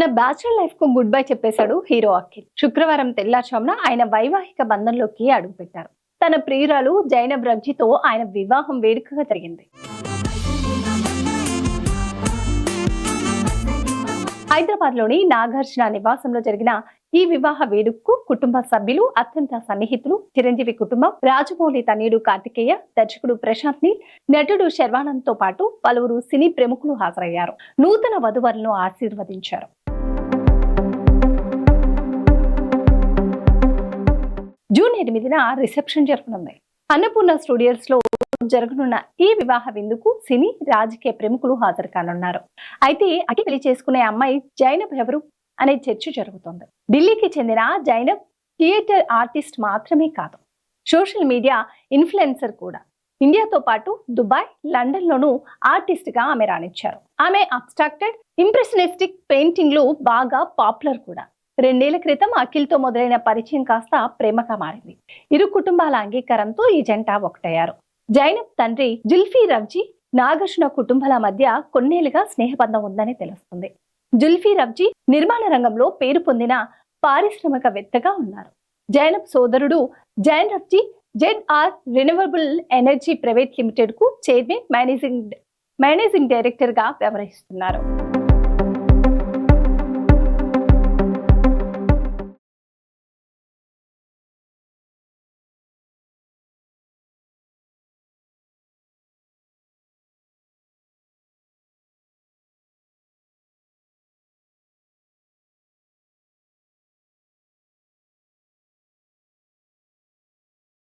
తన bachelor life కు good bye చెప్పేశాడు హీరో అఖిల్. శుక్రవారం తెల్లారుజామున ఆయన వైవాహిక బంధంలోకి అడుగుపెట్టారు. తన ప్రియురాలు జైనబ్ రబ్జీతో ఆయన వివాహం వేడుకగా జరిగింది. హైదరాబాద్ లోని నాగార్జున నివాసంలో జరిగిన ఈ వివాహ వేడుకకు కుటుంబ సభ్యులు, అత్యంత సన్నిహితులు, చిరంజీవి కుటుంబం, రాజమౌళి తనయుడు కార్తికేయ, దర్శకుడు ప్రశాంత్ నీల్, నటుడు శర్వానంద్ తో పాటు పలువురు సినీ ప్రముఖులు హాజరయ్యారు. నూతన వధువరులను ఆశీర్వదించారు. జూన్ 8న రిసెప్షన్ జరగనుంది. అన్నపూర్ణ స్టూడియోస్ లో జరగనున్న ఈ వివాహ విందుకు సినీ, రాజకీయ ప్రముఖులు హాజరు కానున్నారు. అయితే అఖిల్ పెళ్లి చేసుకునే అమ్మాయి జైనబ్ ఎవరు అనే చర్చ జరుగుతోంది. ఢిల్లీకి చెందిన జైనబ్ థియేటర్ ఆర్టిస్ట్ మాత్రమే కాదు, సోషల్ మీడియా ఇన్ఫ్లుయెన్సర్ కూడా. ఇండియాతో పాటు దుబాయ్, లండన్ లోనూ ఆర్టిస్ట్ గా ఆమె రాణించారు. ఆమె అబ్స్ట్రాక్టెడ్, ఇంప్రెషనిస్టిక్ పెయింటింగ్లు బాగా పాపులర్ కూడా. 2 ఏళ్ల క్రితం అఖిల్ తో మొదలైన పరిచయం కాస్త ప్రేమగా మారింది. ఇరు కుటుంబాల అంగీకారంతో ఈ జంట ఒకటయ్యారు. జైనబ్ తండ్రి జుల్ఫీ రబ్జీ, నాగార్జున కుటుంబాల మధ్య కొన్నేళ్లుగా స్నేహబంధం ఉందని తెలుస్తుంది. జుల్ఫీ రబ్జీ నిర్మాణ రంగంలో పేరు పొందిన పారిశ్రామికవేత్తగా ఉన్నారు. జైనబ్ సోదరుడు Zain Rabji ZR renewable energy private limited కు చైర్మన్, మేనేజింగ్ డైరెక్టర్ గా వ్యవహరిస్తున్నారు.